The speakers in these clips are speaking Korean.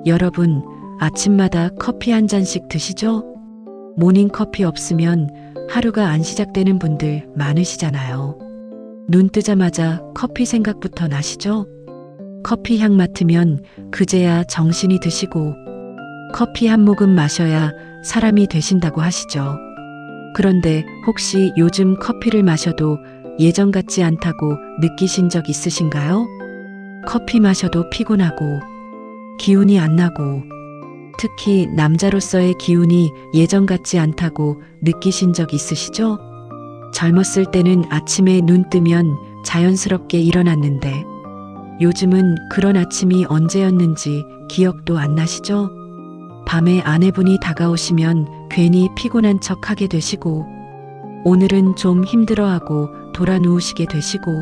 여러분, 아침마다 커피 한 잔씩 드시죠? 모닝커피 없으면 하루가 안 시작되는 분들 많으시잖아요. 눈 뜨자마자 커피 생각부터 나시죠? 커피 향 맡으면 그제야 정신이 드시고 커피 한 모금 마셔야 사람이 되신다고 하시죠. 그런데 혹시 요즘 커피를 마셔도 예전 같지 않다고 느끼신 적 있으신가요? 커피 마셔도 피곤하고 기운이 안 나고 특히 남자로서의 기운이 예전 같지 않다고 느끼신 적 있으시죠? 젊었을 때는 아침에 눈 뜨면 자연스럽게 일어났는데 요즘은 그런 아침이 언제였는지 기억도 안 나시죠? 밤에 아내분이 다가오시면 괜히 피곤한 척 하게 되시고 오늘은 좀 힘들어하고 돌아 누우시게 되시고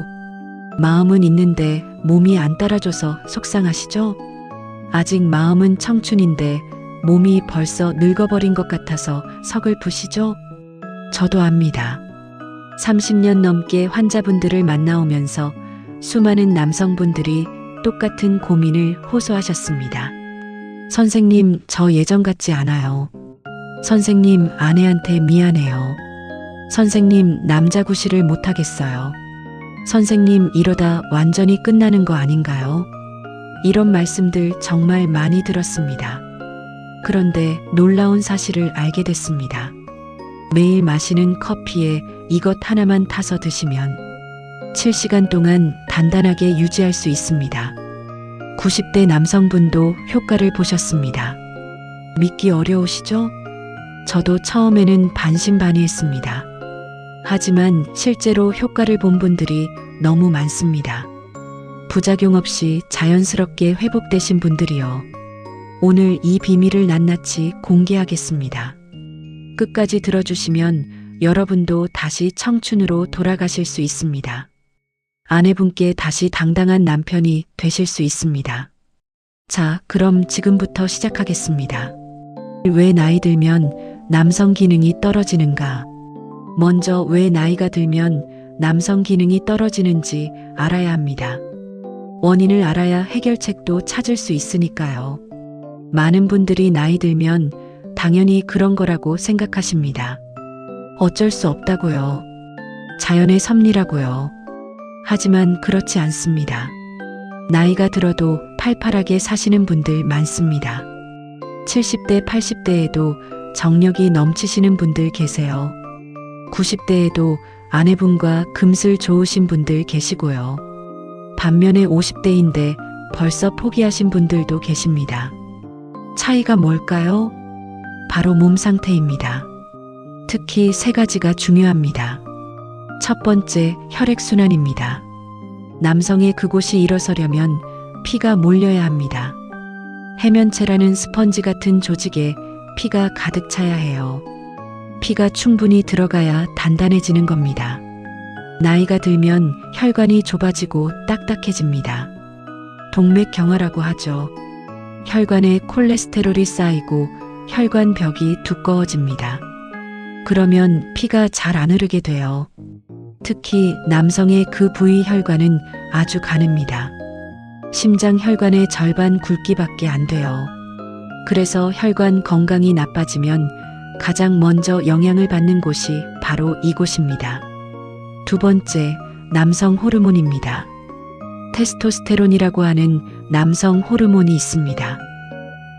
마음은 있는데 몸이 안 따라줘서 속상하시죠? 아직 마음은 청춘인데 몸이 벌써 늙어버린 것 같아서 서글프시죠? 저도 압니다. 30년 넘게 환자분들을 만나오면서 수많은 남성분들이 똑같은 고민을 호소하셨습니다. 선생님, 저 예전 같지 않아요. 선생님, 아내한테 미안해요. 선생님, 남자 구실을 못하겠어요. 선생님, 이러다 완전히 끝나는 거 아닌가요? 이런 말씀들 정말 많이 들었습니다. 그런데 놀라운 사실을 알게 됐습니다. 매일 마시는 커피에 이것 하나만 타서 드시면 7시간 동안 단단하게 유지할 수 있습니다. 90대 남성분도 효과를 보셨습니다. 믿기 어려우시죠? 저도 처음에는 반신반의했습니다. 하지만 실제로 효과를 본 분들이 너무 많습니다. 부작용 없이 자연스럽게 회복되신 분들이요. 오늘 이 비밀을 낱낱이 공개하겠습니다. 끝까지 들어주시면 여러분도 다시 청춘으로 돌아가실 수 있습니다. 아내분께 다시 당당한 남편이 되실 수 있습니다. 자, 그럼 지금부터 시작하겠습니다. 왜 나이 들면 남성 기능이 떨어지는가? 먼저 왜 나이가 들면 남성 기능이 떨어지는지 알아야 합니다. 원인을 알아야 해결책도 찾을 수 있으니까요. 많은 분들이 나이 들면 당연히 그런 거라고 생각하십니다. 어쩔 수 없다고요. 자연의 섭리라고요. 하지만 그렇지 않습니다. 나이가 들어도 팔팔하게 사시는 분들 많습니다. 70대, 80대에도 정력이 넘치시는 분들 계세요. 90대에도 아내분과 금슬 좋으신 분들 계시고요. 반면에 50대인데 벌써 포기하신 분들도 계십니다. 차이가 뭘까요? 바로 몸 상태입니다. 특히 세 가지가 중요합니다. 첫 번째, 혈액순환입니다. 남성의 그곳이 일어서려면 피가 몰려야 합니다. 해면체라는 스펀지 같은 조직에 피가 가득 차야 해요. 피가 충분히 들어가야 단단해지는 겁니다. 나이가 들면 혈관이 좁아지고 딱딱해집니다. 동맥경화라고 하죠. 혈관에 콜레스테롤이 쌓이고 혈관 벽이 두꺼워집니다. 그러면 피가 잘 안 흐르게 돼요. 특히 남성의 그 부위 혈관은 아주 가늡니다. 심장 혈관의 절반 굵기밖에 안 돼요. 그래서 혈관 건강이 나빠지면 가장 먼저 영향을 받는 곳이 바로 이곳입니다. 두 번째, 남성 호르몬입니다. 테스토스테론이라고 하는 남성 호르몬이 있습니다.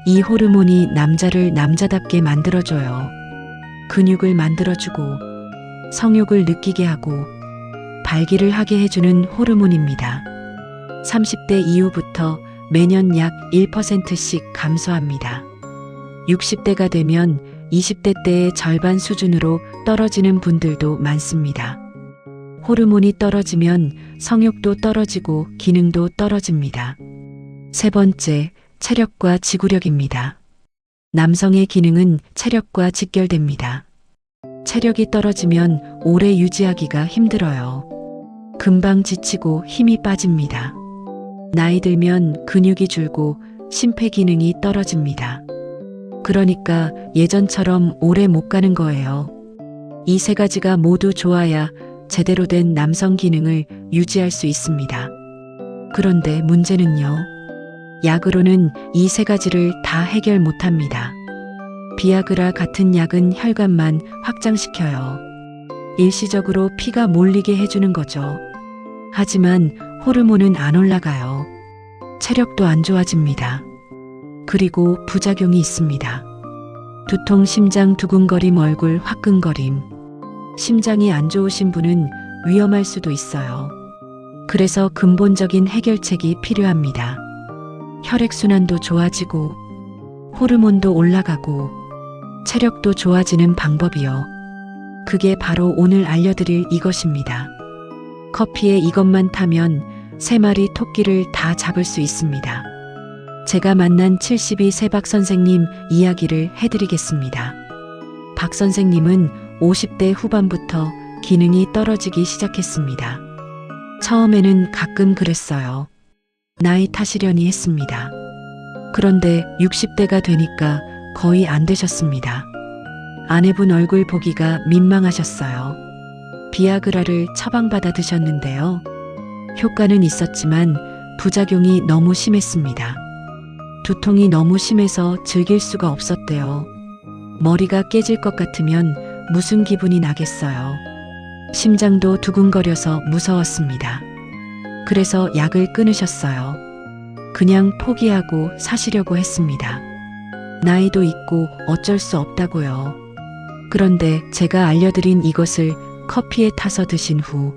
이 호르몬이 남자를 남자답게 만들어줘요. 근육을 만들어주고 성욕을 느끼게 하고 발기를 하게 해주는 호르몬입니다. 30대 이후부터 매년 약 1%씩 감소합니다. 60대가 되면 20대 때의 절반 수준으로 떨어지는 분들도 많습니다. 호르몬이 떨어지면 성욕도 떨어지고 기능도 떨어집니다. 세 번째, 체력과 지구력입니다. 남성의 기능은 체력과 직결됩니다. 체력이 떨어지면 오래 유지하기가 힘들어요. 금방 지치고 힘이 빠집니다. 나이 들면 근육이 줄고 심폐 기능이 떨어집니다. 그러니까 예전처럼 오래 못 가는 거예요. 이 세 가지가 모두 좋아야 제대로 된 남성 기능을 유지할 수 있습니다. 그런데 문제는요. 약으로는 이 세 가지를 다 해결 못합니다. 비아그라 같은 약은 혈관만 확장시켜요. 일시적으로 피가 몰리게 해주는 거죠. 하지만 호르몬은 안 올라가요. 체력도 안 좋아집니다. 그리고 부작용이 있습니다. 두통, 심장 두근거림, 얼굴 화끈거림. 심장이 안 좋으신 분은 위험할 수도 있어요. 그래서 근본적인 해결책이 필요합니다. 혈액순환도 좋아지고 호르몬도 올라가고 체력도 좋아지는 방법이요. 그게 바로 오늘 알려드릴 이것입니다. 커피에 이것만 타면 3마리 토끼를 다 잡을 수 있습니다. 제가 만난 72세 박 선생님 이야기를 해드리겠습니다. 박 선생님은 50대 후반부터 기능이 떨어지기 시작했습니다. 처음에는 가끔 그랬어요. 나이 탓이려니 했습니다. 그런데 60대가 되니까 거의 안 되셨습니다. 아내분 얼굴 보기가 민망하셨어요. 비아그라를 처방받아 드셨는데요. 효과는 있었지만 부작용이 너무 심했습니다. 두통이 너무 심해서 즐길 수가 없었대요. 머리가 깨질 것 같으면 무슨 기분이 나겠어요. 심장도 두근거려서 무서웠습니다. 그래서 약을 끊으셨어요. 그냥 포기하고 사시려고 했습니다. 나이도 있고 어쩔 수 없다고요. 그런데 제가 알려드린 이것을 커피에 타서 드신 후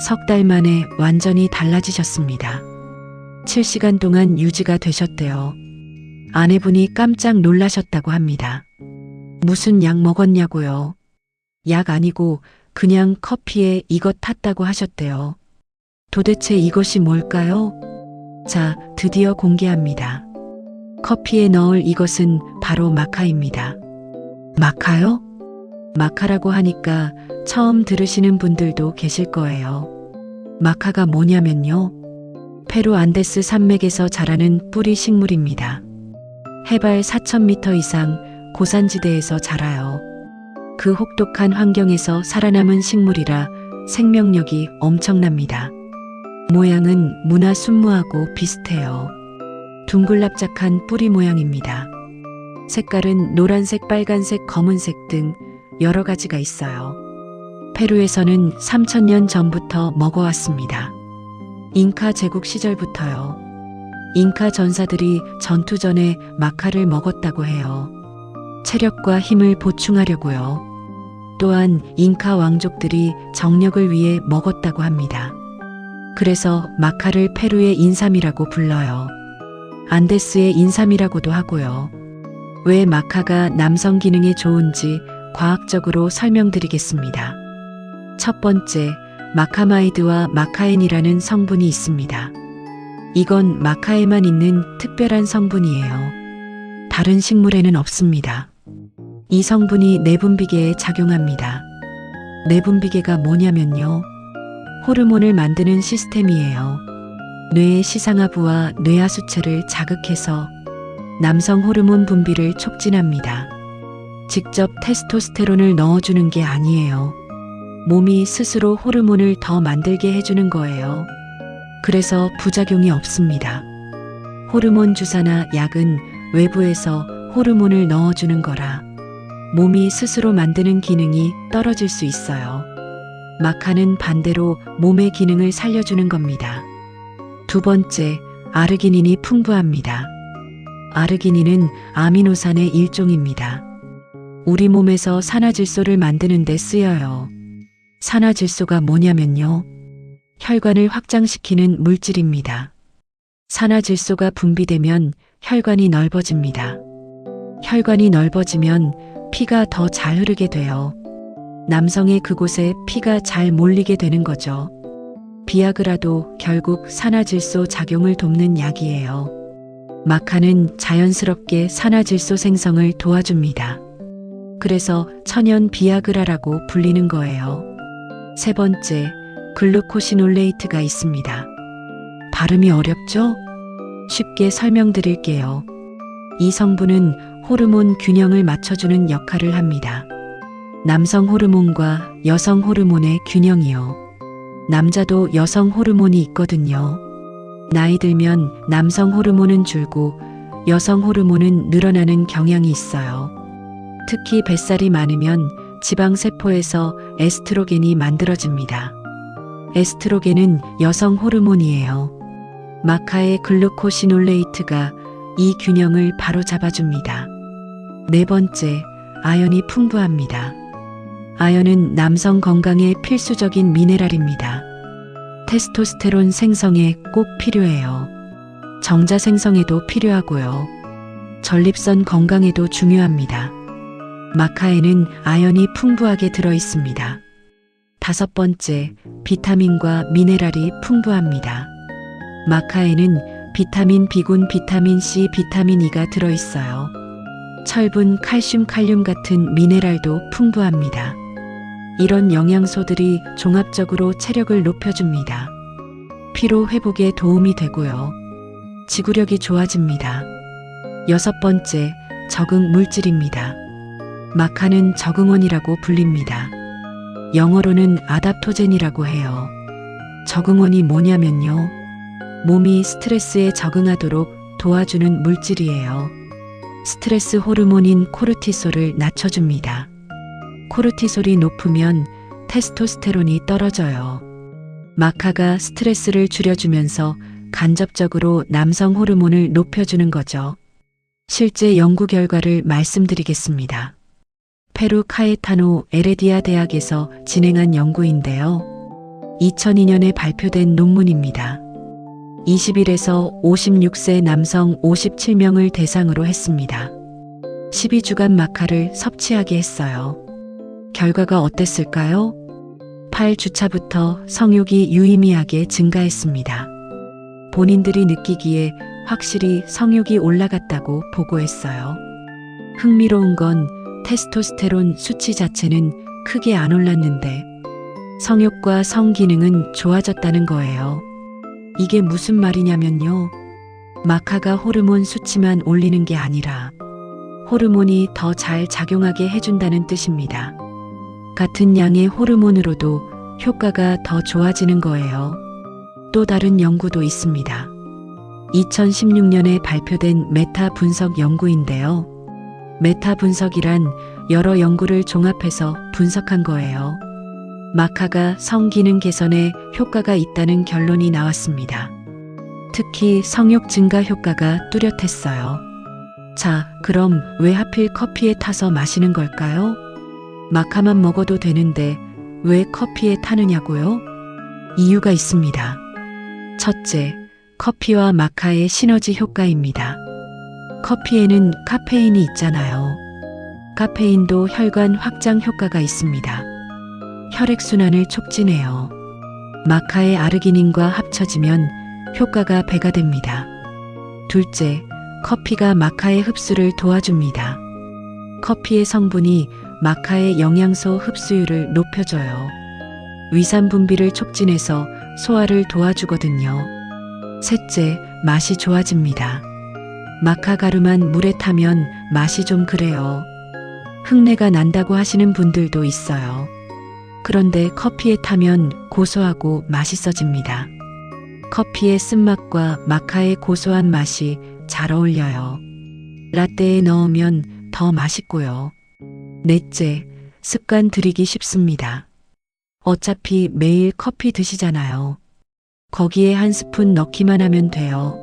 석 달 만에 완전히 달라지셨습니다. 7시간 동안 유지가 되셨대요. 아내분이 깜짝 놀라셨다고 합니다. 무슨 약 먹었냐고요? 약 아니고 그냥 커피에 이것 탔다고 하셨대요. 도대체 이것이 뭘까요? 자, 드디어 공개합니다. 커피에 넣을 이것은 바로 마카입니다. 마카요? 마카라고 하니까 처음 들으시는 분들도 계실 거예요. 마카가 뭐냐면요. 페루 안데스 산맥에서 자라는 뿌리 식물입니다. 해발 4,000m 이상 고산지대에서 자라요. 그 혹독한 환경에서 살아남은 식물이라 생명력이 엄청납니다. 모양은 무나 순무하고 비슷해요. 둥글납작한 뿌리 모양입니다. 색깔은 노란색, 빨간색, 검은색 등 여러 가지가 있어요. 페루에서는 3,000년 전부터 먹어왔습니다. 잉카 제국 시절부터요. 잉카 전사들이 전투 전에 마카를 먹었다고 해요. 체력과 힘을 보충하려고요. 또한 잉카 왕족들이 정력을 위해 먹었다고 합니다. 그래서 마카를 페루의 인삼이라고 불러요. 안데스의 인삼이라고도 하고요. 왜 마카가 남성 기능에 좋은지 과학적으로 설명드리겠습니다. 첫 번째, 마카마이드와 마카엔이라는 성분이 있습니다. 이건 마카에만 있는 특별한 성분이에요. 다른 식물에는 없습니다. 이 성분이 내분비계에 작용합니다. 내분비계가 뭐냐면요. 호르몬을 만드는 시스템이에요. 뇌의 시상하부와 뇌하수체를 자극해서 남성 호르몬 분비를 촉진합니다. 직접 테스토스테론을 넣어주는 게 아니에요. 몸이 스스로 호르몬을 더 만들게 해주는 거예요. 그래서 부작용이 없습니다. 호르몬 주사나 약은 외부에서 호르몬을 넣어주는 거라 몸이 스스로 만드는 기능이 떨어질 수 있어요. 마카는 반대로 몸의 기능을 살려주는 겁니다. 두 번째, 아르기닌이 풍부합니다. 아르기닌은 아미노산의 일종입니다. 우리 몸에서 산화질소를 만드는 데 쓰여요. 산화질소가 뭐냐면요. 혈관을 확장시키는 물질입니다. 산화질소가 분비되면 혈관이 넓어집니다. 혈관이 넓어지면 피가 더 잘 흐르게 돼요. 남성의 그곳에 피가 잘 몰리게 되는 거죠. 비아그라도 결국 산화질소 작용을 돕는 약이에요. 마카는 자연스럽게 산화질소 생성을 도와줍니다. 그래서 천연 비아그라라고 불리는 거예요. 세 번째, 글루코시놀레이트가 있습니다. 발음이 어렵죠? 쉽게 설명드릴게요. 이 성분은 호르몬 균형을 맞춰주는 역할을 합니다. 남성 호르몬과 여성 호르몬의 균형이요. 남자도 여성 호르몬이 있거든요. 나이 들면 남성 호르몬은 줄고 여성 호르몬은 늘어나는 경향이 있어요. 특히 뱃살이 많으면 지방세포에서 에스트로겐이 만들어집니다. 에스트로겐은 여성 호르몬이에요. 마카의 글루코시놀레이트가 이 균형을 바로 잡아줍니다. 네 번째, 아연이 풍부합니다. 아연은 남성 건강에 필수적인 미네랄입니다. 테스토스테론 생성에 꼭 필요해요. 정자 생성에도 필요하고요. 전립선 건강에도 중요합니다. 마카에는 아연이 풍부하게 들어 있습니다. 다섯 번째, 비타민과 미네랄이 풍부합니다. 마카에는 비타민 B군, 비타민 C, 비타민 E가 들어 있어요. 철분, 칼슘, 칼륨 같은 미네랄도 풍부합니다. 이런 영양소들이 종합적으로 체력을 높여줍니다. 피로 회복에 도움이 되고요. 지구력이 좋아집니다. 여섯 번째, 적응 물질입니다. 마카는 적응원이라고 불립니다. 영어로는 아답토젠이라고 해요. 적응원이 뭐냐면요. 몸이 스트레스에 적응하도록 도와주는 물질이에요. 스트레스 호르몬인 코르티솔을 낮춰줍니다. 코르티솔이 높으면 테스토스테론이 떨어져요. 마카가 스트레스를 줄여주면서 간접적으로 남성 호르몬을 높여주는 거죠. 실제 연구 결과를 말씀드리겠습니다. 페루 카에타노 에레디아 대학에서 진행한 연구인데요. 2002년에 발표된 논문입니다. 20일에서 56세 남성 57명을 대상으로 했습니다. 12주간 마카를 섭취하게 했어요. 결과가 어땠을까요? 8주차부터 성욕이 유의미하게 증가했습니다. 본인들이 느끼기에 확실히 성욕이 올라갔다고 보고했어요. 흥미로운 건 테스토스테론 수치 자체는 크게 안 올랐는데 성욕과 성기능은 좋아졌다는 거예요. 이게 무슨 말이냐면요. 마카가 호르몬 수치만 올리는 게 아니라 호르몬이 더 잘 작용하게 해준다는 뜻입니다. 같은 양의 호르몬으로도 효과가 더 좋아지는 거예요. 또 다른 연구도 있습니다. 2016년에 발표된 메타 분석 연구인데요. 메타 분석이란 여러 연구를 종합해서 분석한 거예요. 마카가 성기능 개선에 효과가 있다는 결론이 나왔습니다. 특히 성욕 증가 효과가 뚜렷했어요. 자, 그럼 왜 하필 커피에 타서 마시는 걸까요? 마카만 먹어도 되는데 왜 커피에 타느냐고요? 이유가 있습니다. 첫째, 커피와 마카의 시너지 효과입니다. 커피에는 카페인이 있잖아요. 카페인도 혈관 확장 효과가 있습니다. 혈액순환을 촉진해요. 마카의 아르기닌과 합쳐지면 효과가 배가 됩니다. 둘째, 커피가 마카의 흡수를 도와줍니다. 커피의 성분이 마카의 영양소 흡수율을 높여줘요. 위산 분비를 촉진해서 소화를 도와주거든요. 셋째, 맛이 좋아집니다. 마카 가루만 물에 타면 맛이 좀 그래요. 흙내가 난다고 하시는 분들도 있어요. 그런데 커피에 타면 고소하고 맛있어집니다. 커피의 쓴맛과 마카의 고소한 맛이 잘 어울려요. 라떼에 넣으면 더 맛있고요. 넷째, 습관 들이기 쉽습니다. 어차피 매일 커피 드시잖아요. 거기에 한 스푼 넣기만 하면 돼요.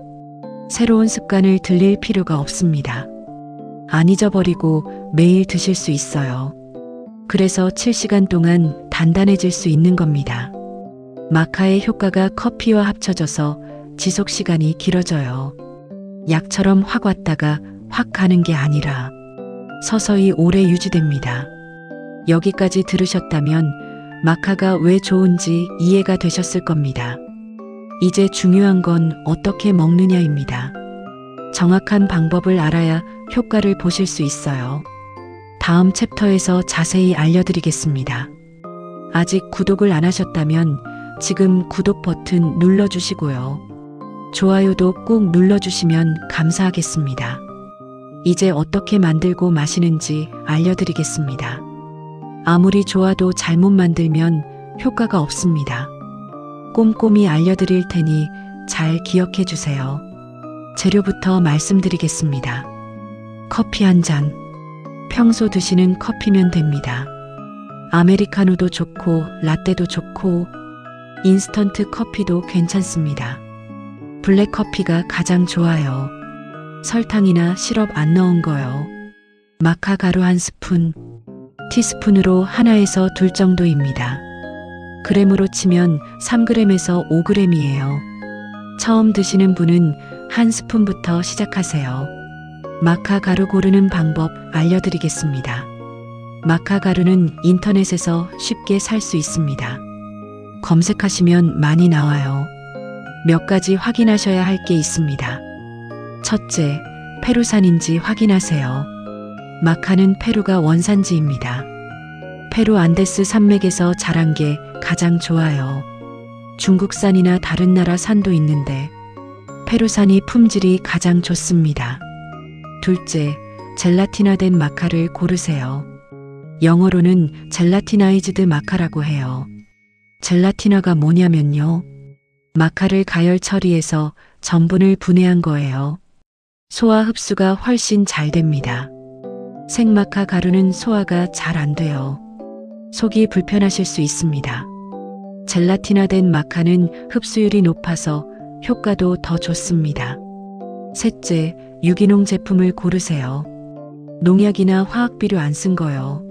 새로운 습관을 들릴 필요가 없습니다. 안 잊어버리고 매일 드실 수 있어요. 그래서 7시간 동안 단단해질 수 있는 겁니다. 마카의 효과가 커피와 합쳐져서 지속 시간이 길어져요. 약처럼 확 왔다가 확 가는 게 아니라 서서히 오래 유지됩니다. 여기까지 들으셨다면 마카가 왜 좋은지 이해가 되셨을 겁니다. 이제 중요한 건 어떻게 먹느냐입니다. 정확한 방법을 알아야 효과를 보실 수 있어요. 다음 챕터에서 자세히 알려드리겠습니다. 아직 구독을 안 하셨다면 지금 구독 버튼 눌러주시고요. 좋아요도 꼭 눌러주시면 감사하겠습니다. 이제 어떻게 만들고 마시는지 알려드리겠습니다. 아무리 좋아도 잘못 만들면 효과가 없습니다. 꼼꼼히 알려드릴 테니 잘 기억해 주세요. 재료부터 말씀드리겠습니다. 커피 한 잔. 평소 드시는 커피면 됩니다. 아메리카노도 좋고 라떼도 좋고 인스턴트 커피도 괜찮습니다. 블랙 커피가 가장 좋아요. 설탕이나 시럽 안 넣은 거요. 마카 가루 한 스푼, 티스푼으로 하나에서 둘 정도입니다. 그램으로 치면 3g에서 5g이에요. 처음 드시는 분은 한 스푼부터 시작하세요. 마카 가루 고르는 방법 알려드리겠습니다. 마카 가루는 인터넷에서 쉽게 살 수 있습니다. 검색하시면 많이 나와요. 몇 가지 확인하셔야 할 게 있습니다. 첫째, 페루산인지 확인하세요. 마카는 페루가 원산지입니다. 페루 안데스 산맥에서 자란 게 가장 좋아요. 중국산이나 다른 나라 산도 있는데 페루산이 품질이 가장 좋습니다. 둘째, 젤라틴화된 마카를 고르세요. 영어로는 젤라티나이즈드 마카라고 해요. 젤라틴화가 뭐냐면요. 마카를 가열 처리해서 전분을 분해한 거예요. 소화 흡수가 훨씬 잘 됩니다. 생마카 가루는 소화가 잘 안 돼요. 속이 불편하실 수 있습니다. 젤라틴화된 마카는 흡수율이 높아서 효과도 더 좋습니다. 셋째, 유기농 제품을 고르세요. 농약이나 화학비료 안 쓴 거요.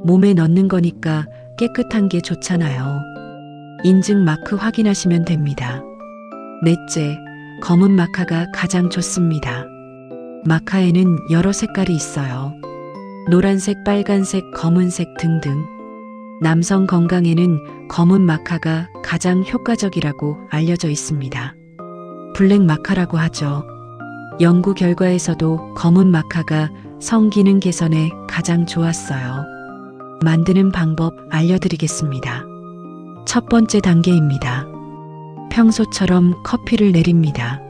몸에 넣는 거니까 깨끗한 게 좋잖아요. 인증 마크 확인하시면 됩니다. 넷째, 검은 마카가 가장 좋습니다. 마카에는 여러 색깔이 있어요. 노란색, 빨간색, 검은색 등등. 남성 건강에는 검은 마카가 가장 효과적이라고 알려져 있습니다. 블랙 마카라고 하죠. 연구 결과에서도 검은 마카가 성기능 개선에 가장 좋았어요. 만드는 방법 알려드리겠습니다. 첫 번째 단계입니다. 평소처럼 커피를 내립니다.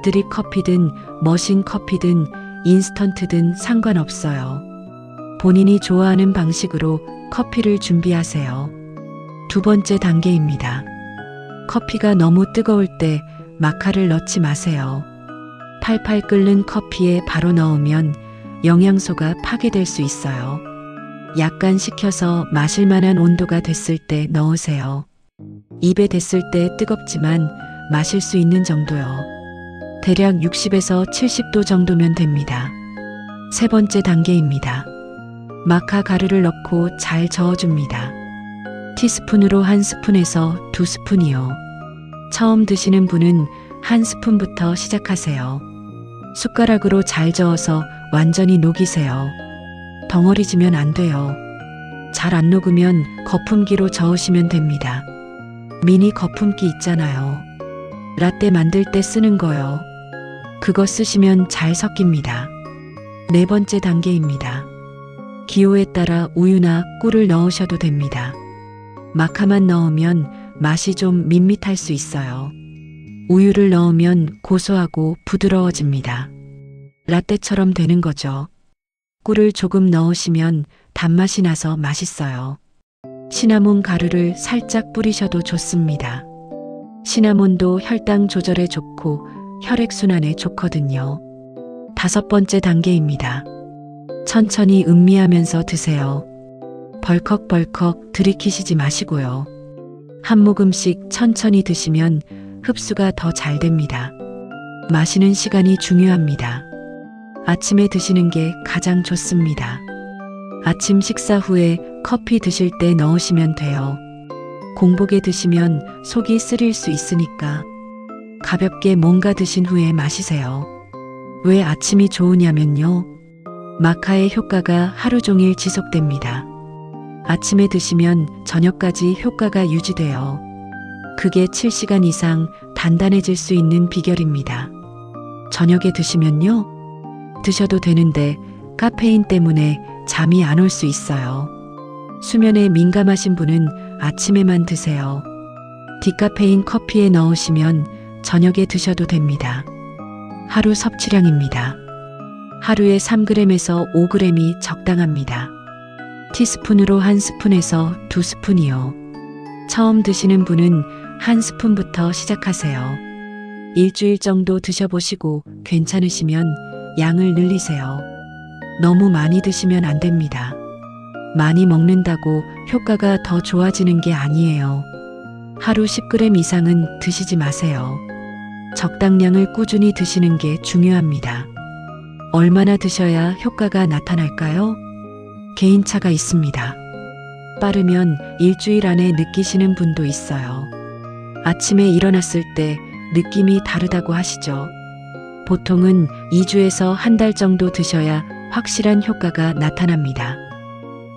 드립 커피든 머신 커피든 인스턴트든 상관없어요. 본인이 좋아하는 방식으로 커피를 준비하세요. 두 번째 단계입니다. 커피가 너무 뜨거울 때 마카를 넣지 마세요. 팔팔 끓는 커피에 바로 넣으면 영양소가 파괴될 수 있어요. 약간 식혀서 마실 만한 온도가 됐을 때 넣으세요. 입에 댔을 때 뜨겁지만 마실 수 있는 정도요. 대략 60에서 70도 정도면 됩니다. 세 번째 단계입니다. 마카 가루를 넣고 잘 저어줍니다. 티스푼으로 한 스푼에서 두 스푼이요. 처음 드시는 분은 한 스푼부터 시작하세요. 숟가락으로 잘 저어서 완전히 녹이세요. 덩어리지면 안 돼요. 잘 안 녹으면 거품기로 저으시면 됩니다. 미니 거품기 있잖아요. 라떼 만들 때 쓰는 거요. 그거 쓰시면 잘 섞입니다. 네 번째 단계입니다. 기호에 따라 우유나 꿀을 넣으셔도 됩니다. 마카만 넣으면 맛이 좀 밋밋할 수 있어요. 우유를 넣으면 고소하고 부드러워집니다. 라떼처럼 되는 거죠. 꿀을 조금 넣으시면 단맛이 나서 맛있어요. 시나몬 가루를 살짝 뿌리셔도 좋습니다. 시나몬도 혈당 조절에 좋고 혈액순환에 좋거든요. 다섯 번째 단계입니다. 천천히 음미하면서 드세요. 벌컥벌컥 들이키시지 마시고요. 한 모금씩 천천히 드시면 흡수가 더 잘 됩니다. 마시는 시간이 중요합니다. 아침에 드시는 게 가장 좋습니다. 아침 식사 후에 커피 드실 때 넣으시면 돼요. 공복에 드시면 속이 쓰릴 수 있으니까 가볍게 뭔가 드신 후에 마시세요. 왜 아침이 좋으냐면요. 마카의 효과가 하루 종일 지속됩니다. 아침에 드시면 저녁까지 효과가 유지돼요. 그게 7시간 이상 단단해질 수 있는 비결입니다. 저녁에 드시면요. 드셔도 되는데 카페인 때문에 잠이 안 올 수 있어요. 수면에 민감하신 분은 아침에만 드세요. 디카페인 커피에 넣으시면 저녁에 드셔도 됩니다. 하루 섭취량입니다. 하루에 3g에서 5g이 적당합니다. 티스푼으로 한 스푼에서 두 스푼이요. 처음 드시는 분은 한 스푼부터 시작하세요. 일주일 정도 드셔보시고 괜찮으시면 양을 늘리세요. 너무 많이 드시면 안 됩니다. 많이 먹는다고 효과가 더 좋아지는 게 아니에요. 하루 10g 이상은 드시지 마세요. 적당량을 꾸준히 드시는 게 중요합니다. 얼마나 드셔야 효과가 나타날까요? 개인차가 있습니다. 빠르면 일주일 안에 느끼시는 분도 있어요. 아침에 일어났을 때 느낌이 다르다고 하시죠. 보통은 2주에서 한 달 정도 드셔야 확실한 효과가 나타납니다.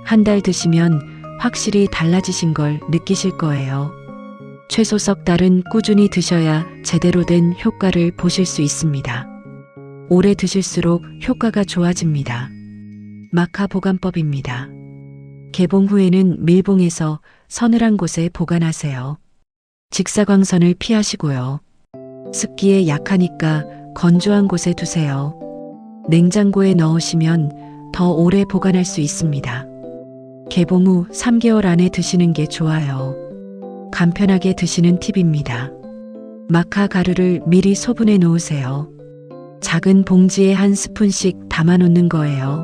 한 달 드시면 확실히 달라지신 걸 느끼실 거예요. 최소 석 달은 꾸준히 드셔야 제대로 된 효과를 보실 수 있습니다. 오래 드실수록 효과가 좋아집니다. 마카 보관법입니다. 개봉 후에는 밀봉해서 서늘한 곳에 보관하세요. 직사광선을 피하시고요. 습기에 약하니까 건조한 곳에 두세요. 냉장고에 넣으시면 더 오래 보관할 수 있습니다. 개봉 후 3개월 안에 드시는 게 좋아요. 간편하게 드시는 팁입니다. 마카 가루를 미리 소분해 놓으세요. 작은 봉지에 한 스푼씩 담아 놓는 거예요.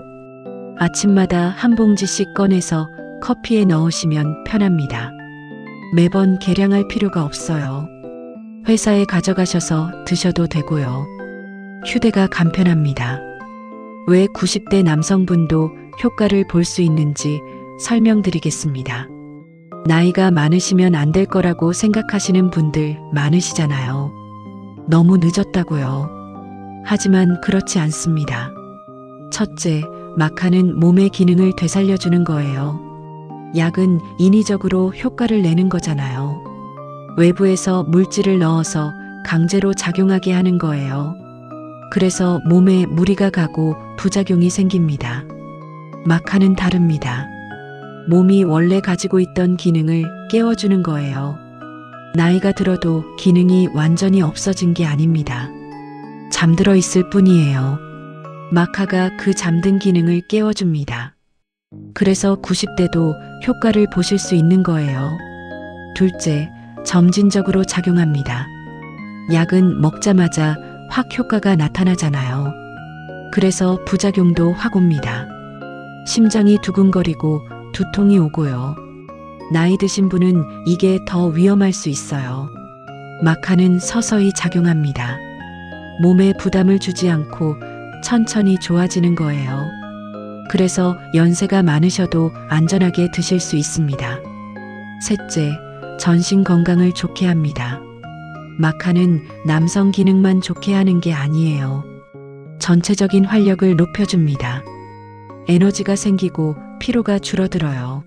아침마다 한 봉지씩 꺼내서 커피에 넣으시면 편합니다. 매번 계량할 필요가 없어요. 회사에 가져가셔서 드셔도 되고요. 휴대가 간편합니다. 왜 90대 남성분도 효과를 볼 수 있는지 설명드리겠습니다. 나이가 많으시면 안 될 거라고 생각하시는 분들 많으시잖아요. 너무 늦었다고요. 하지만 그렇지 않습니다. 첫째, 마카는 몸의 기능을 되살려주는 거예요. 약은 인위적으로 효과를 내는 거잖아요. 외부에서 물질을 넣어서 강제로 작용하게 하는 거예요. 그래서 몸에 무리가 가고 부작용이 생깁니다. 마카는 다릅니다. 몸이 원래 가지고 있던 기능을 깨워주는 거예요. 나이가 들어도 기능이 완전히 없어진 게 아닙니다. 잠들어 있을 뿐이에요. 마카가 그 잠든 기능을 깨워줍니다. 그래서 90대도 효과를 보실 수 있는 거예요. 둘째, 점진적으로 작용합니다. 약은 먹자마자 확 효과가 나타나잖아요. 그래서 부작용도 확 옵니다. 심장이 두근거리고 두통이 오고요. 나이 드신 분은 이게 더 위험할 수 있어요. 마카는 서서히 작용합니다. 몸에 부담을 주지 않고 천천히 좋아지는 거예요. 그래서 연세가 많으셔도 안전하게 드실 수 있습니다. 셋째, 전신 건강을 좋게 합니다. 마카는 남성 기능만 좋게 하는 게 아니에요. 전체적인 활력을 높여줍니다. 에너지가 생기고 피로가 줄어들어요.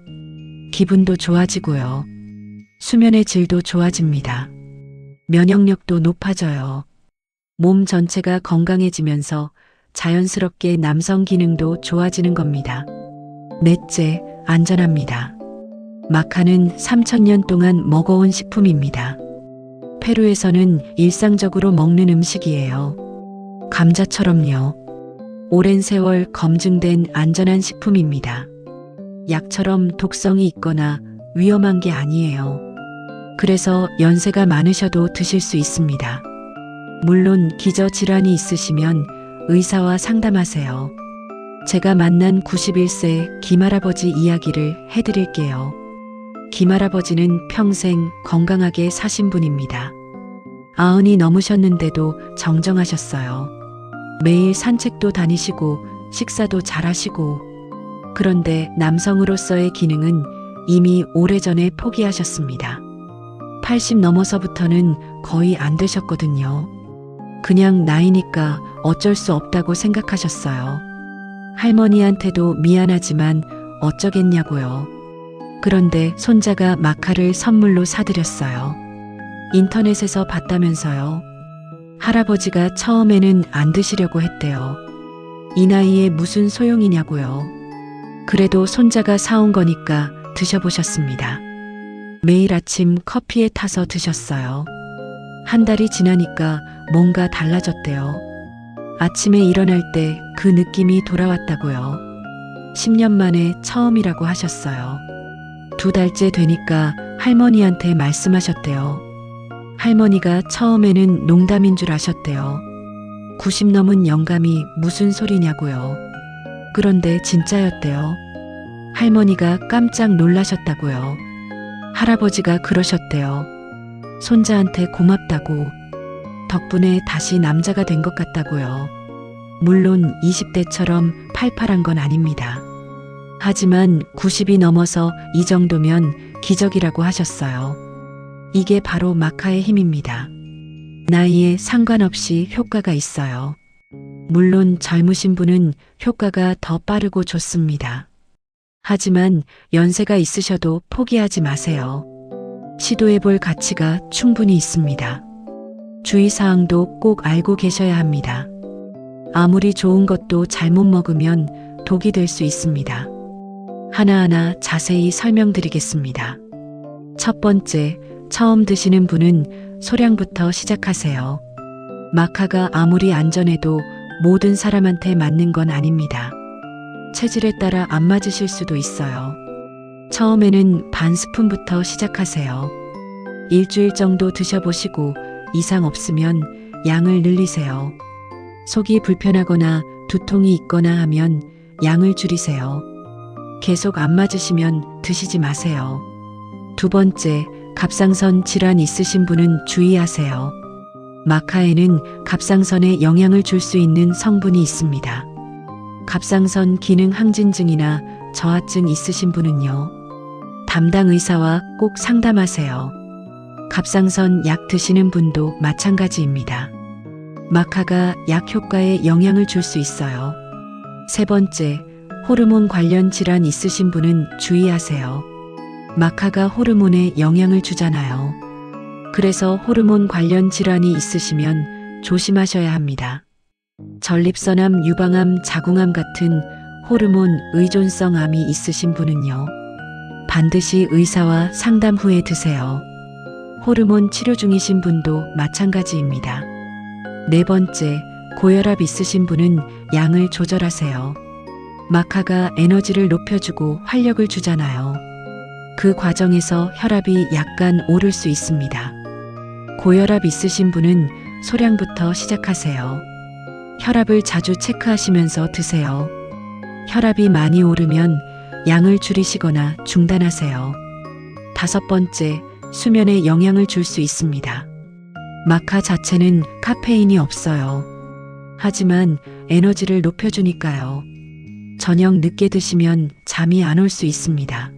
기분도 좋아지고요. 수면의 질도 좋아집니다. 면역력도 높아져요. 몸 전체가 건강해지면서 자연스럽게 남성 기능도 좋아지는 겁니다. 넷째, 안전합니다. 마카는 3000년 동안 먹어온 식품입니다. 페루에서는 일상적으로 먹는 음식이에요. 감자처럼요. 오랜 세월 검증된 안전한 식품입니다. 약처럼 독성이 있거나 위험한 게 아니에요. 그래서 연세가 많으셔도 드실 수 있습니다. 물론 기저질환이 있으시면 의사와 상담하세요. 제가 만난 91세 김할아버지 이야기를 해드릴게요. 김할아버지는 평생 건강하게 사신 분입니다. 90이 넘으셨는데도 정정하셨어요. 매일 산책도 다니시고 식사도 잘하시고, 그런데 남성으로서의 기능은 이미 오래전에 포기하셨습니다. 80 넘어서부터는 거의 안 되셨거든요. 그냥 나이니까 어쩔 수 없다고 생각하셨어요. 할머니한테도 미안하지만 어쩌겠냐고요. 그런데 손자가 마카를 선물로 사드렸어요. 인터넷에서 봤다면서요. 할아버지가 처음에는 안 드시려고 했대요. 이 나이에 무슨 소용이냐고요. 그래도 손자가 사온 거니까 드셔보셨습니다. 매일 아침 커피에 타서 드셨어요. 한 달이 지나니까 뭔가 달라졌대요. 아침에 일어날 때 그 느낌이 돌아왔다고요. 10년 만에 처음이라고 하셨어요. 2달째 되니까 할머니한테 말씀하셨대요. 할머니가 처음에는 농담인 줄 아셨대요. 90 넘은 영감이 무슨 소리냐고요. 그런데 진짜였대요. 할머니가 깜짝 놀라셨다고요. 할아버지가 그러셨대요. 손자한테 고맙다고. 덕분에 다시 남자가 된 것 같다고요. 물론 20대처럼 팔팔한 건 아닙니다. 하지만 90이 넘어서 이 정도면 기적이라고 하셨어요. 이게 바로 마카의 힘입니다. 나이에 상관없이 효과가 있어요. 물론 젊으신 분은 효과가 더 빠르고 좋습니다. 하지만 연세가 있으셔도 포기하지 마세요. 시도해 볼 가치가 충분히 있습니다. 주의사항도 꼭 알고 계셔야 합니다. 아무리 좋은 것도 잘못 먹으면 독이 될 수 있습니다. 하나하나 자세히 설명드리겠습니다. 첫 번째, 처음 드시는 분은 소량부터 시작하세요. 마카가 아무리 안전해도 모든 사람한테 맞는 건 아닙니다. 체질에 따라 안 맞으실 수도 있어요. 처음에는 반 스푼부터 시작하세요. 일주일 정도 드셔보시고 이상 없으면 양을 늘리세요. 속이 불편하거나 두통이 있거나 하면 양을 줄이세요. 계속 안 맞으시면 드시지 마세요. 두 번째, 갑상선 질환 있으신 분은 주의하세요. 마카에는 갑상선에 영향을 줄 수 있는 성분이 있습니다. 갑상선 기능 항진증이나 저하증 있으신 분은요. 담당 의사와 꼭 상담하세요. 갑상선 약 드시는 분도 마찬가지입니다. 마카가 약 효과에 영향을 줄 수 있어요. 세 번째, 호르몬 관련 질환 있으신 분은 주의하세요. 마카가 호르몬에 영향을 주잖아요. 그래서 호르몬 관련 질환이 있으시면 조심하셔야 합니다. 전립선암, 유방암, 자궁암 같은 호르몬 의존성 암이 있으신 분은요. 반드시 의사와 상담 후에 드세요. 호르몬 치료 중이신 분도 마찬가지입니다. 네 번째, 고혈압 있으신 분은 양을 조절하세요. 마카가 에너지를 높여주고 활력을 주잖아요. 그 과정에서 혈압이 약간 오를 수 있습니다. 고혈압 있으신 분은 소량부터 시작하세요. 혈압을 자주 체크하시면서 드세요. 혈압이 많이 오르면 양을 줄이시거나 중단하세요. 다섯 번째, 수면에 영향을 줄 수 있습니다. 마카 자체는 카페인이 없어요. 하지만 에너지를 높여주니까요. 저녁 늦게 드시면 잠이 안 올 수 있습니다.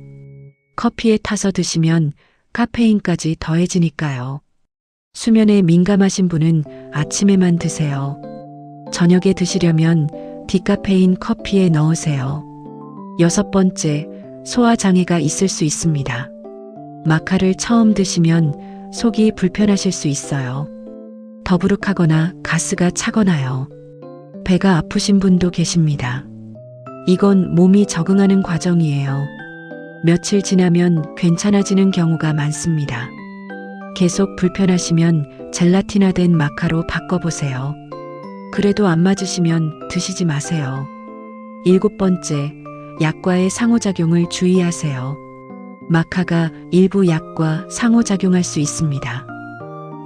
커피에 타서 드시면 카페인까지 더해지니까요. 수면에 민감하신 분은 아침에만 드세요. 저녁에 드시려면 디카페인 커피에 넣으세요. 여섯 번째, 소화장애가 있을 수 있습니다. 마카를 처음 드시면 속이 불편하실 수 있어요. 더부룩하거나 가스가 차거나요. 배가 아프신 분도 계십니다. 이건 몸이 적응하는 과정이에요. 며칠 지나면 괜찮아지는 경우가 많습니다. 계속 불편하시면 젤라틴화된 마카로 바꿔보세요. 그래도 안 맞으시면 드시지 마세요. 일곱 번째, 약과의 상호작용을 주의하세요. 마카가 일부 약과 상호작용할 수 있습니다.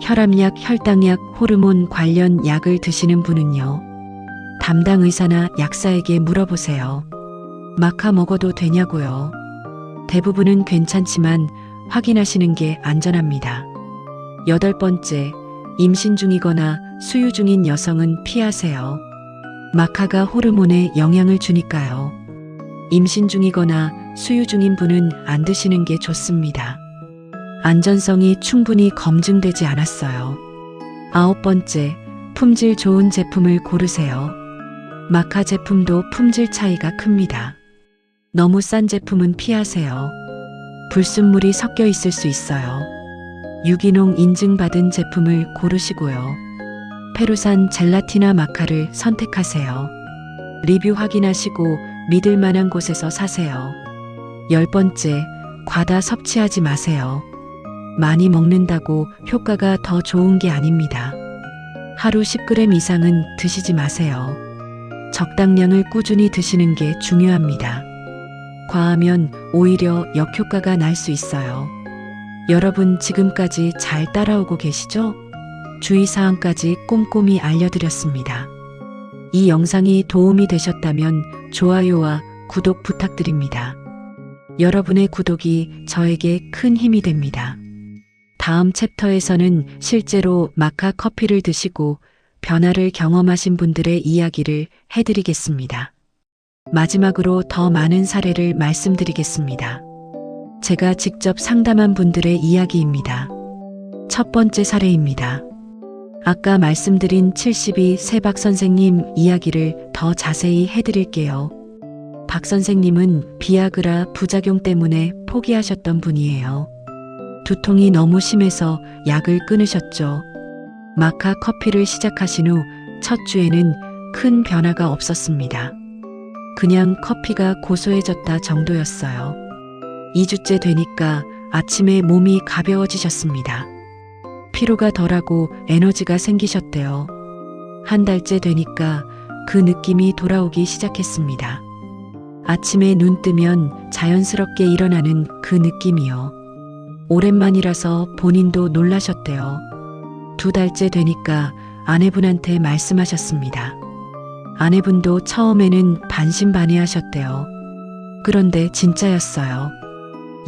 혈압약, 혈당약, 호르몬 관련 약을 드시는 분은요. 담당 의사나 약사에게 물어보세요. 마카 먹어도 되냐고요. 대부분은 괜찮지만 확인하시는 게 안전합니다. 여덟 번째, 임신 중이거나 수유 중인 여성은 피하세요. 마카가 호르몬에 영향을 주니까요. 임신 중이거나 수유 중인 분은 안 드시는 게 좋습니다. 안전성이 충분히 검증되지 않았어요. 아홉 번째, 품질 좋은 제품을 고르세요. 마카 제품도 품질 차이가 큽니다. 너무 싼 제품은 피하세요. 불순물이 섞여 있을 수 있어요. 유기농 인증받은 제품을 고르시고요. 페루산 젤라티나 마카를 선택하세요. 리뷰 확인하시고 믿을 만한 곳에서 사세요. 열 번째, 과다 섭취하지 마세요. 많이 먹는다고 효과가 더 좋은 게 아닙니다. 하루 10g 이상은 드시지 마세요. 적당량을 꾸준히 드시는 게 중요합니다. 과하면 오히려 역효과가 날 수 있어요. 여러분 지금까지 잘 따라오고 계시죠? 주의사항까지 꼼꼼히 알려드렸습니다. 이 영상이 도움이 되셨다면 좋아요와 구독 부탁드립니다. 여러분의 구독이 저에게 큰 힘이 됩니다. 다음 챕터에서는 실제로 마카 커피를 드시고 변화를 경험하신 분들의 이야기를 해드리겠습니다. 마지막으로 더 많은 사례를 말씀드리겠습니다. 제가 직접 상담한 분들의 이야기입니다. 첫 번째 사례입니다. 아까 말씀드린 72세 박 선생님 이야기를 더 자세히 해드릴게요. 박 선생님은 비아그라 부작용 때문에 포기하셨던 분이에요. 두통이 너무 심해서 약을 끊으셨죠. 마카 커피를 시작하신 후 첫 주에는 큰 변화가 없었습니다. 그냥 커피가 고소해졌다 정도였어요. 2주째 되니까 아침에 몸이 가벼워지셨습니다. 피로가 덜하고 에너지가 생기셨대요. 한 달째 되니까 그 느낌이 돌아오기 시작했습니다. 아침에 눈 뜨면 자연스럽게 일어나는 그 느낌이요. 오랜만이라서 본인도 놀라셨대요. 2달째 되니까 아내분한테 말씀하셨습니다. 아내분도 처음에는 반신반의하셨대요. 그런데 진짜였어요.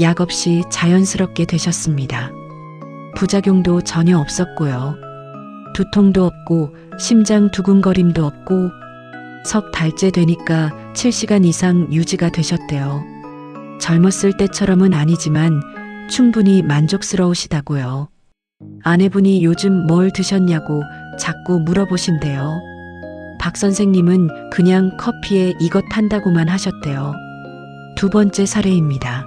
약 없이 자연스럽게 되셨습니다. 부작용도 전혀 없었고요. 두통도 없고 심장 두근거림도 없고 석 달째 되니까 7시간 이상 유지가 되셨대요. 젊었을 때처럼은 아니지만 충분히 만족스러우시다고요. 아내분이 요즘 뭘 드셨냐고 자꾸 물어보신대요. 박 선생님은 그냥 커피에 이것 한다고만 하셨대요. 두 번째 사례입니다.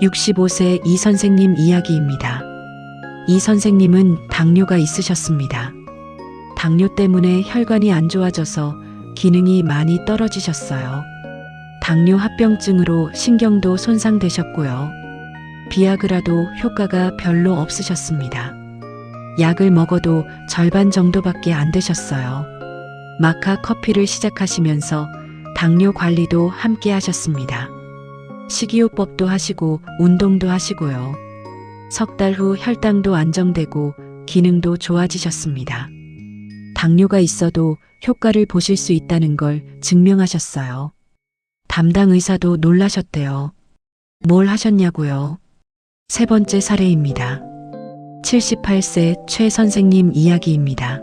65세 이 선생님 이야기입니다. 이 선생님은 당뇨가 있으셨습니다. 당뇨 때문에 혈관이 안 좋아져서 기능이 많이 떨어지셨어요. 당뇨 합병증으로 신경도 손상되셨고요. 비아그라도 효과가 별로 없으셨습니다. 약을 먹어도 절반 정도밖에 안 되셨어요. 마카 커피를 시작하시면서 당뇨 관리도 함께 하셨습니다. 식이요법도 하시고 운동도 하시고요. 석 달 후 혈당도 안정되고 기능도 좋아지셨습니다. 당뇨가 있어도 효과를 보실 수 있다는 걸 증명하셨어요. 담당 의사도 놀라셨대요. 뭘 하셨냐고요? 세 번째 사례입니다. 78세 최 선생님 이야기입니다.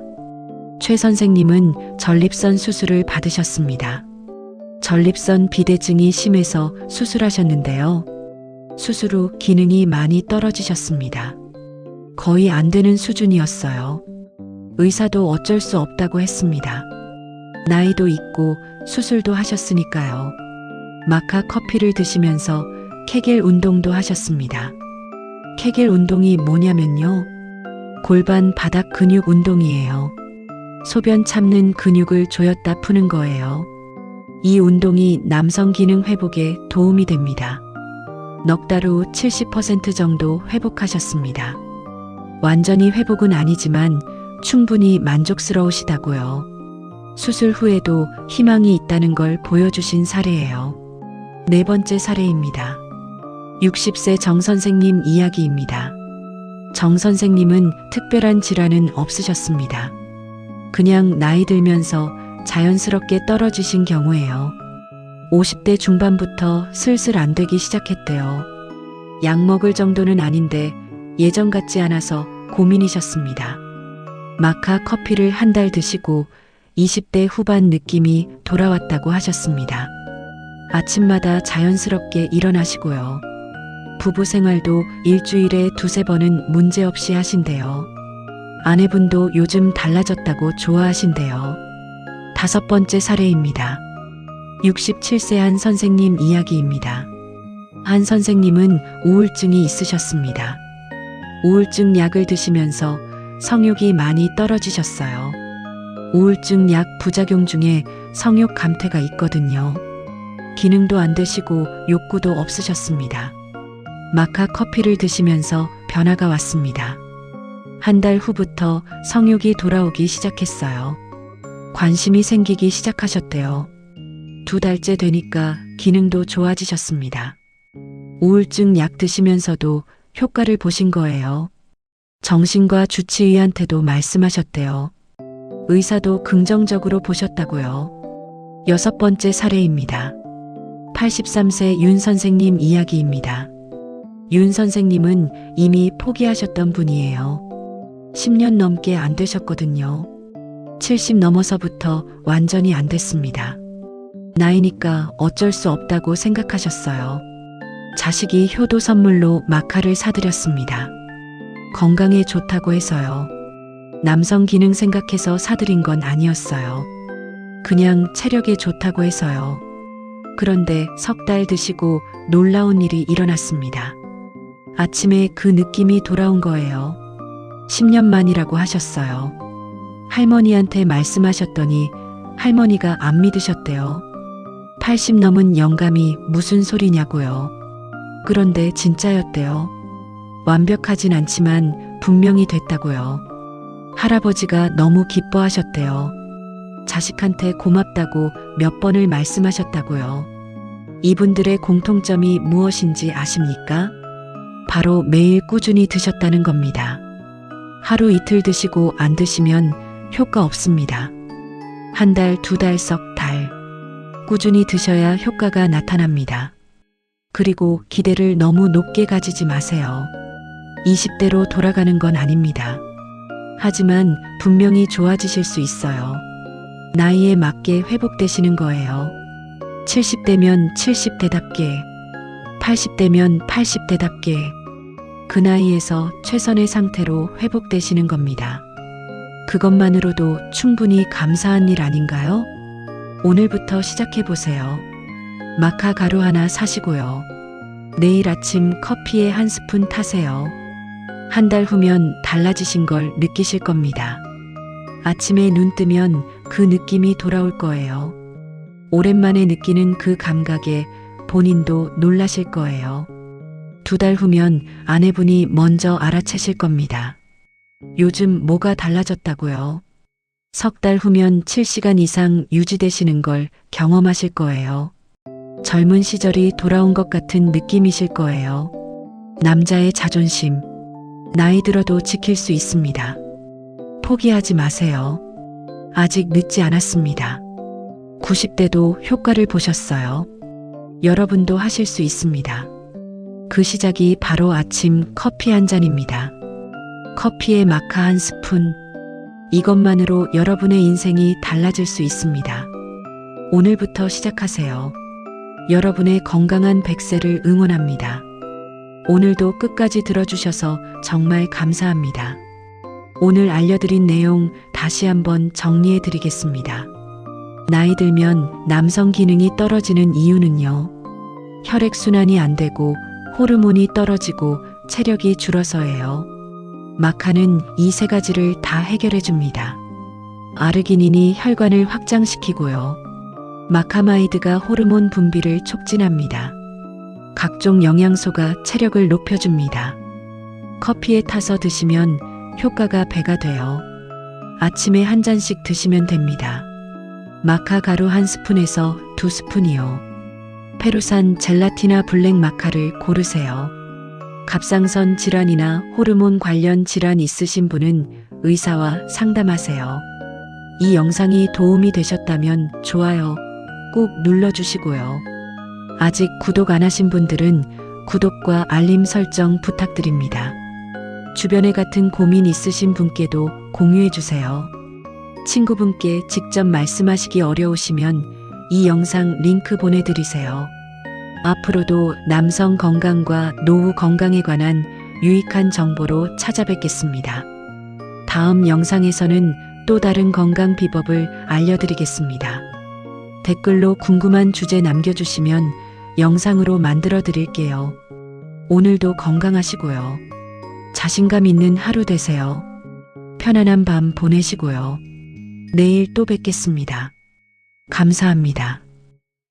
최 선생님은 전립선 수술을 받으셨습니다. 전립선 비대증이 심해서 수술하셨는데요. 수술 후 기능이 많이 떨어지셨습니다. 거의 안 되는 수준이었어요. 의사도 어쩔 수 없다고 했습니다. 나이도 있고 수술도 하셨으니까요. 마카 커피를 드시면서 케겔 운동도 하셨습니다. 케겔 운동이 뭐냐면요. 골반 바닥 근육 운동이에요. 소변 참는 근육을 조였다 푸는 거예요. 이 운동이 남성 기능 회복에 도움이 됩니다. 넉 달 후 70% 정도 회복하셨습니다. 완전히 회복은 아니지만 충분히 만족스러우시다고요. 수술 후에도 희망이 있다는 걸 보여주신 사례예요. 네 번째 사례입니다. 60세 정 선생님 이야기입니다. 정 선생님은 특별한 질환은 없으셨습니다. 그냥 나이 들면서 자연스럽게 떨어지신 경우예요. 50대 중반부터 슬슬 안 되기 시작했대요. 약 먹을 정도는 아닌데 예전 같지 않아서 고민이셨습니다. 마카 커피를 한 달 드시고 20대 후반 느낌이 돌아왔다고 하셨습니다. 아침마다 자연스럽게 일어나시고요. 부부 생활도 일주일에 2~3번은 문제없이 하신대요. 아내분도 요즘 달라졌다고 좋아하신대요. 다섯 번째 사례입니다. 67세 한 선생님 이야기입니다. 한 선생님은 우울증이 있으셨습니다. 우울증 약을 드시면서 성욕이 많이 떨어지셨어요. 우울증 약 부작용 중에 성욕 감퇴가 있거든요. 기능도 안 되시고 욕구도 없으셨습니다. 마카 커피를 드시면서 변화가 왔습니다. 한 달 후부터 성욕이 돌아오기 시작했어요. 관심이 생기기 시작하셨대요. 2달째 되니까 기능도 좋아지셨습니다. 우울증 약 드시면서도 효과를 보신 거예요. 정신과 주치의한테도 말씀하셨대요. 의사도 긍정적으로 보셨다고요. 6번째 사례입니다. 83세 윤 선생님 이야기입니다. 윤 선생님은 이미 포기하셨던 분이에요. 10년 넘게 안 되셨거든요. 70 넘어서부터 완전히 안 됐습니다. 나이니까 어쩔 수 없다고 생각하셨어요. 자식이 효도 선물로 마카를 사드렸습니다. 건강에 좋다고 해서요. 남성 기능 생각해서 사드린 건 아니었어요. 그냥 체력에 좋다고 해서요. 그런데 3달 드시고 놀라운 일이 일어났습니다. 아침에 그 느낌이 돌아온 거예요. 10년 만이라고 하셨어요. 할머니한테 말씀하셨더니 할머니가 안 믿으셨대요. 80 넘은 영감이 무슨 소리냐고요. 그런데 진짜였대요. 완벽하진 않지만 분명히 됐다고요. 할아버지가 너무 기뻐하셨대요. 자식한테 고맙다고 몇 번을 말씀하셨다고요. 이분들의 공통점이 무엇인지 아십니까? 바로 매일 꾸준히 드셨다는 겁니다. 하루 이틀 드시고 안 드시면 효과 없습니다. 한 달, 2달, 석 달. 꾸준히 드셔야 효과가 나타납니다. 그리고 기대를 너무 높게 가지지 마세요. 20대로 돌아가는 건 아닙니다. 하지만 분명히 좋아지실 수 있어요. 나이에 맞게 회복되시는 거예요. 70대면 70대답게, 80대면 80대답게, 그 나이에서 최선의 상태로 회복되시는 겁니다. 그것만으로도 충분히 감사한 일 아닌가요? 오늘부터 시작해보세요. 마카 가루 하나 사시고요. 내일 아침 커피에 한 스푼 타세요. 한 달 후면 달라지신 걸 느끼실 겁니다. 아침에 눈 뜨면 그 느낌이 돌아올 거예요. 오랜만에 느끼는 그 감각에 본인도 놀라실 거예요. 2달 후면 아내분이 먼저 알아채실 겁니다. 요즘 뭐가 달라졌다고요? 3달 후면 7시간 이상 유지되시는 걸 경험하실 거예요. 젊은 시절이 돌아온 것 같은 느낌이실 거예요. 남자의 자존심. 나이 들어도 지킬 수 있습니다. 포기하지 마세요. 아직 늦지 않았습니다. 90대도 효과를 보셨어요. 여러분도 하실 수 있습니다. 그 시작이 바로 아침 커피 한 잔입니다. 커피에 마카 한 스푼. 이것만으로 여러분의 인생이 달라질 수 있습니다. 오늘부터 시작하세요. 여러분의 건강한 100세를 응원합니다. 오늘도 끝까지 들어주셔서 정말 감사합니다. 오늘 알려드린 내용 다시 한번 정리해 드리겠습니다. 나이 들면 남성 기능이 떨어지는 이유는요. 혈액순환이 안 되고 호르몬이 떨어지고 체력이 줄어서예요. 마카는 이 3가지를 다 해결해 줍니다. 아르기닌이 혈관을 확장시키고요. 마카마이드가 호르몬 분비를 촉진합니다. 각종 영양소가 체력을 높여줍니다. 커피에 타서 드시면 효과가 배가 돼요. 아침에 한 잔씩 드시면 됩니다. 마카 가루 한 스푼에서 2스푼이요. 페루산 젤라티나 블랙 마카를 고르세요. 갑상선 질환이나 호르몬 관련 질환 있으신 분은 의사와 상담하세요. 이 영상이 도움이 되셨다면 좋아요 꾹 눌러주시고요. 아직 구독 안 하신 분들은 구독과 알림 설정 부탁드립니다. 주변에 같은 고민 있으신 분께도 공유해주세요. 친구분께 직접 말씀하시기 어려우시면 이 영상 링크 보내드리세요. 앞으로도 남성 건강과 노후 건강에 관한 유익한 정보로 찾아뵙겠습니다. 다음 영상에서는 또 다른 건강 비법을 알려드리겠습니다. 댓글로 궁금한 주제 남겨주시면 영상으로 만들어 드릴게요. 오늘도 건강하시고요. 자신감 있는 하루 되세요. 편안한 밤 보내시고요. 내일 또 뵙겠습니다. 감사합니다.